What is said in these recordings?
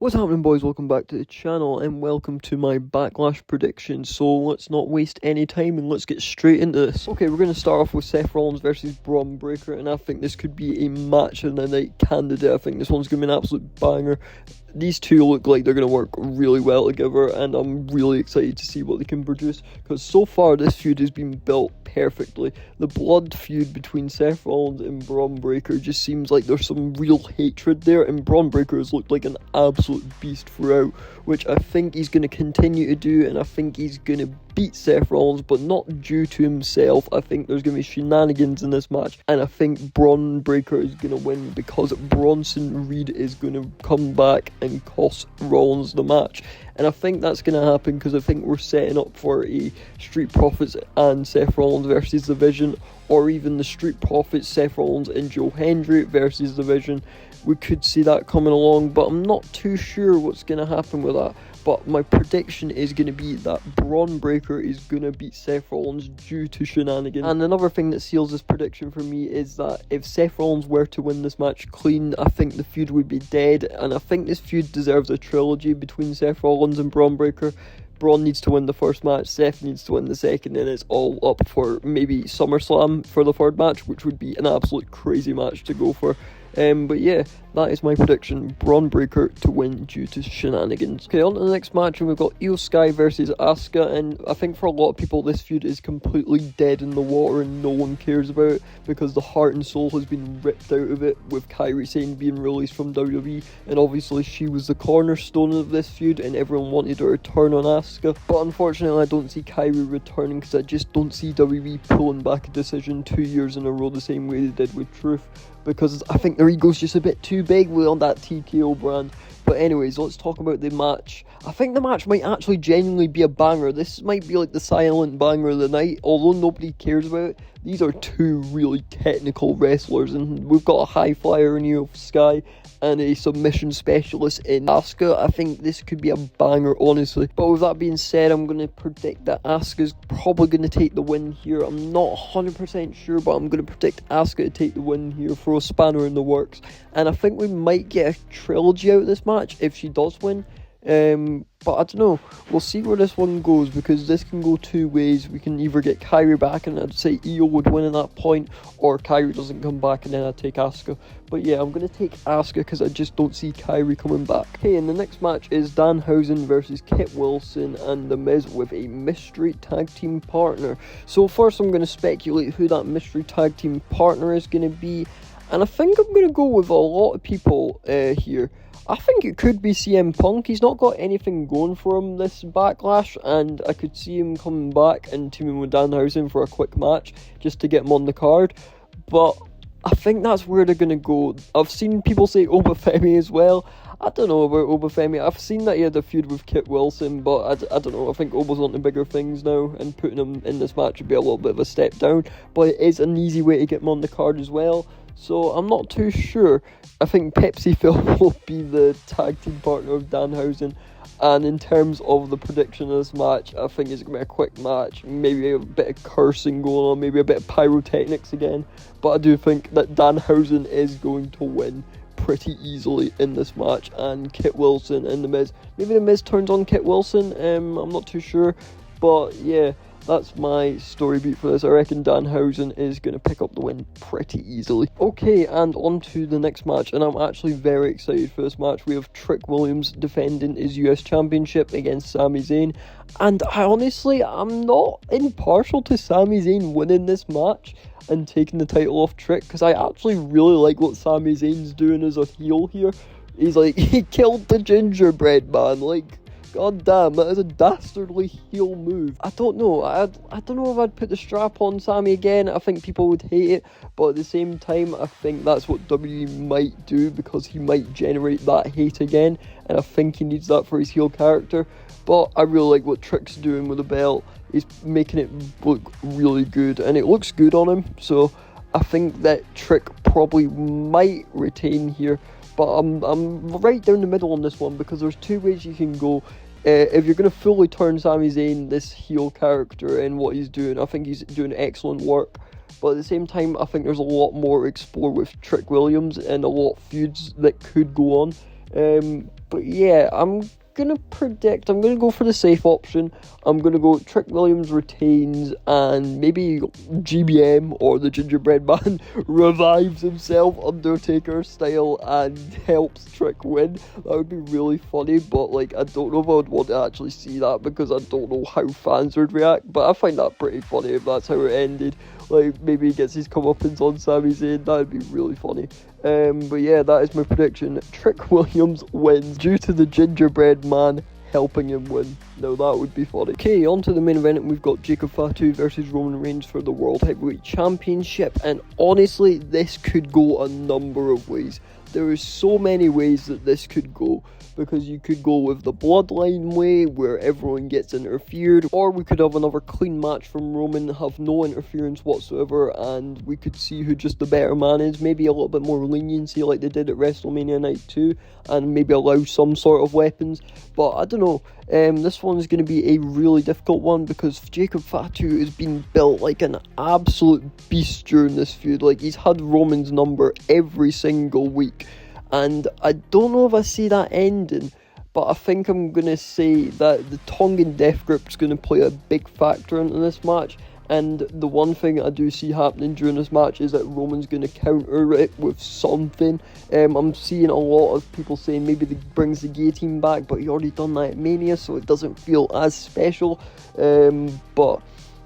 What's happening, boys? Welcome back to the channel and welcome to my Backlash predictions. So let's not waste any time and let's get straight into this. Okay, we're going to start off with Seth Rollins versus Braun Breaker, and I think this could be a match of the night candidate. I think this one's going to be an absolute banger. These two look like they're going to work really well together, and I'm really excited to see what they can produce, because so far this feud has been built perfectly. The blood feud between Seth Rollins and Braun Breaker just seems like there's some real hatred there, and Braun Breaker has looked like an absolute beast throughout, which I think he's going to continue to do, and I think he's going to beat Seth Rollins, but not due to himself. I think there's going to be shenanigans in this match, and I think Braun Breaker is going to win because Bronson Reed is going to come back and cost Rollins the match. And I think that's going to happen because I think we're setting up for a Street Profits and Seth Rollins versus The Vision, or even the Street Profits, Seth Rollins and Joe Hendry versus The Vision. We could see that coming along, but I'm not too sure what's going to happen with that. But my prediction is going to be that Braun Breaker is going to beat Seth Rollins due to shenanigans. And another thing that seals this prediction for me is that if Seth Rollins were to win this match clean, I think the feud would be dead. And I think this feud deserves a trilogy between Seth Rollins and Braun Breaker. Braun needs to win the first match, Seth needs to win the second, and it's all up for maybe SummerSlam for the third match, which would be an absolute crazy match to go for. But yeah, that is my prediction. Braun Breaker to win due to shenanigans. Okay, on to the next match, and we've got Io Sky versus Asuka, and I think for a lot of people this feud is completely dead in the water and no one cares about it, because the heart and soul has been ripped out of it with Kairi Sane being released from WWE, and obviously she was the cornerstone of this feud and everyone wanted her to turn on Asuka. But unfortunately I don't see Kairi returning, because I just don't see WWE pulling back a decision 2 years in a row the same way they did with Truth, because I think their ego's just a bit too big on that TKO brand. But anyways, let's talk about the match. I think the match might actually genuinely be a banger. This might be like the silent banger of the night, although nobody cares about it. These are two really technical wrestlers, and we've got a high flyer in Io Sky and a submission specialist in Asuka. I think this could be a banger, honestly. But with that being said, I'm going to predict that Asuka's probably going to take the win here. I'm not 100% sure, but I'm going to predict Asuka to take the win here, throw a spanner in the works. And I think we might get a trilogy out of this match if she does win. But I don't know, we'll see where this one goes, because this can go two ways. We can either get Kairi back and I'd say Io would win at that point, or Kairi doesn't come back and then I'd take Asuka. But yeah, I'm going to take Asuka because I just don't see Kairi coming back. Okay, and the next match is Danhausen versus Kit Wilson and The Miz with a mystery tag team partner. So first I'm going to speculate who that mystery tag team partner is going to be, and I think I'm going to go with a lot of people here. I think it could be CM Punk. He's not got anything going for him this Backlash, and I could see him coming back and teaming with Danhausen for a quick match just to get him on the card. But I think that's where they're going to go. I've seen people say Obafemi as well. I don't know about Obafemi. I've seen that he had a feud with Kit Wilson, but I don't know. I think Oba's on to bigger things now, and putting him in this match would be a little bit of a step down. But it is an easy way to get him on the card as well. So I'm not too sure. I think Pepsi Phil will be the tag team partner of Danhausen. And in terms of the prediction of this match, I think it's going to be a quick match. Maybe a bit of cursing going on, maybe a bit of pyrotechnics again. But I do think that Danhausen is going to win pretty easily in this match. And Kit Wilson and The Miz. Maybe The Miz turns on Kit Wilson. I'm not too sure. But yeah, that's my story beat for this. I reckon Danhausen is going to pick up the win pretty easily. Okay, and on to the next match, and I'm actually very excited for this match. We have Trick Williams defending his US Championship against Sami Zayn, and I'm not impartial to Sami Zayn winning this match and taking the title off Trick, because I actually really like what Sami Zayn's doing as a heel here. He's like, he killed the gingerbread man, like, god damn, that is a dastardly heel move. I don't know. I don't know if I'd put the strap on Sami again. I think people would hate it, but at the same time, I think that's what WWE might do, because he might generate that hate again, and I think he needs that for his heel character. But I really like what Trick's doing with the belt. He's making it look really good, and it looks good on him. So I think that Trick probably might retain here. But I'm right down the middle on this one, because there's two ways you can go. If you're going to fully turn Sami Zayn, this heel character, and what he's doing, I think he's doing excellent work. But at the same time, I think there's a lot more to explore with Trick Williams, and a lot of feuds that could go on. But yeah, I'm gonna go for the safe option. I'm gonna go Trick Williams retains, and maybe GBM or the Gingerbread Man revives himself Undertaker style and helps Trick win. That would be really funny, but like I don't know if I would want to actually see that because I don't know how fans would react. But I find that pretty funny if that's how it ended. Like maybe he gets his comeuppance on Sami Zayn. That'd be really funny. But yeah, that is my prediction. Trick Williams wins due to the Gingerbread Man helping him win. Now that would be funny. Okay, on to the main event, and we've got Jacob Fatu versus Roman Reigns for the World Heavyweight Championship, and honestly, this could go a number of ways. There are so many ways that this could go, because you could go with the bloodline way, where everyone gets interfered, or we could have another clean match from Roman, have no interference whatsoever, and we could see who just the better man is. Maybe a little bit more leniency like they did at WrestleMania Night 2, and maybe allow some sort of weapons. But I don't know, this one's going to be a really difficult one, because Jacob Fatu has been built like an absolute beast during this feud. Like, he's had Roman's number every single week, and I don't know if I see that ending, but I think I'm going to say that the Tongan Death Grip is going to play a big factor into this match. And the one thing I do see happening during this match is that Roman's going to counter it with something. I'm seeing a lot of people saying maybe he brings the guillotine back, but he already done that at Mania, so it doesn't feel as special. But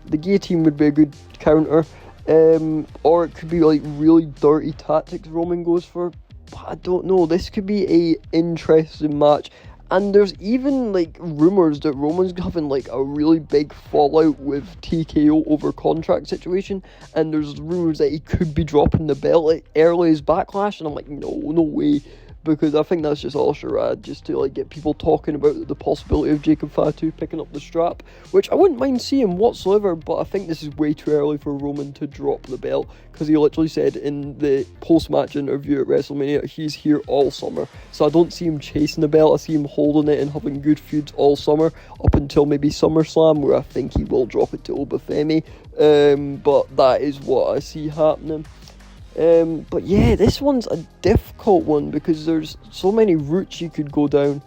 the guillotine would be a good counter. Or it could be like really dirty tactics Roman goes for. But I don't know. This could be a interesting match. And there's even like rumours that Roman's having like a really big fallout with TKO over contract situation, and there's rumours that he could be dropping the belt like early as Backlash, and I'm like, no way, because I think that's just all charade, just to like get people talking about the possibility of Jacob Fatu picking up the strap, which I wouldn't mind seeing whatsoever, but I think this is way too early for Roman to drop the belt, because he literally said in the post-match interview at WrestleMania he's here all summer, so I don't see him chasing the belt. I see him holding it and having good feuds all summer, up until maybe SummerSlam, where I think he will drop it to Obafemi, but that is what I see happening. But yeah, this one's a difficult one because there's so many routes you could go down,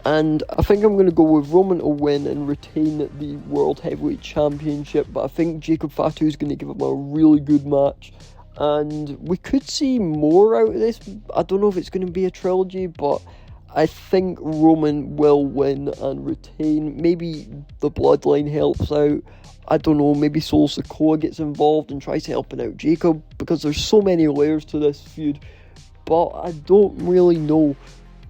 and I think I'm going to go with Roman to win and retain the World Heavyweight Championship, but I think Jacob Fatu is going to give him a really good match, and we could see more out of this. I don't know if it's going to be a trilogy, but I think Roman will win and retain. Maybe the bloodline helps out. I don't know, maybe Solo Sikoa gets involved and tries helping out Jacob, because there's so many layers to this feud, but I don't really know.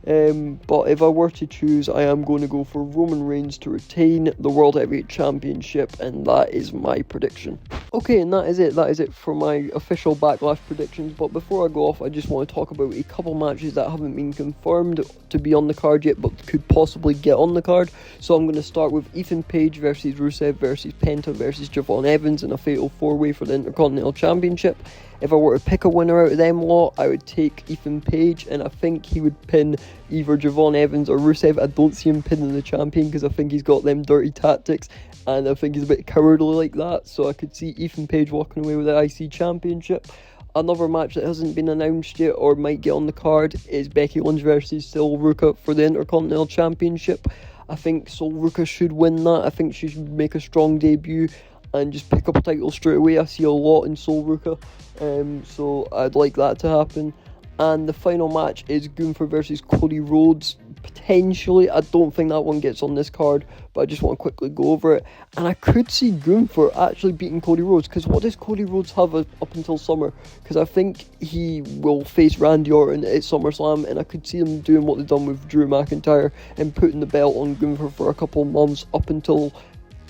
But if I were to choose, I am going to go for Roman Reigns to retain the World Heavyweight Championship, and that is my prediction. Okay, and that is it for my official Backlash predictions. But before I go off, I just want to talk about a couple matches that haven't been confirmed to be on the card yet, but could possibly get on the card. So I'm going to start with Ethan Page versus Rusev versus Penta versus Javon Evans in a fatal 4-way for the Intercontinental Championship. If I were to pick a winner out of them lot, I would take Ethan Page, and I think he would pin either Javon Evans or Rusev. I don't see him pinning the champion, because I think he's got them dirty tactics, and I think he's a bit cowardly like that, so I could see Ethan Page walking away with the IC Championship. Another match that hasn't been announced yet, or might get on the card, is Becky Lynch versus Sol Ruka for the Intercontinental Championship. I think Sol Ruka should win that. I think she should make a strong debut and just pick up a title straight away. I see a lot in Sol Ruka, so I'd like that to happen. And the final match is Gunther versus Cody Rhodes. Potentially, I don't think that one gets on this card, but I just want to quickly go over it. And I could see Gunther actually beating Cody Rhodes, because what does Cody Rhodes have up until summer? Because I think he will face Randy Orton at SummerSlam, and I could see them doing what they've done with Drew McIntyre and putting the belt on Gunther for a couple months up until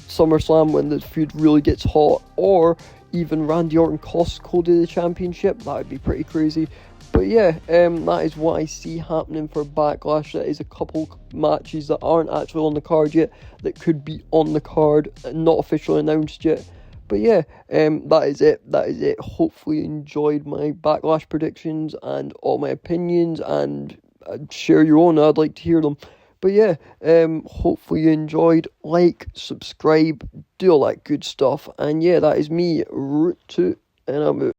SummerSlam, when the feud really gets hot, or even Randy Orton costs Cody the championship. That would be pretty crazy. But yeah, that is what I see happening for Backlash. That is a couple matches that aren't actually on the card yet, that could be on the card, not officially announced yet. But yeah, that is it. Hopefully you enjoyed my Backlash predictions and all my opinions, and share your own. I'd like to hear them. But yeah, hopefully you enjoyed. Like, subscribe, do all that good stuff. And yeah, that is me, Root 2, and I'm out.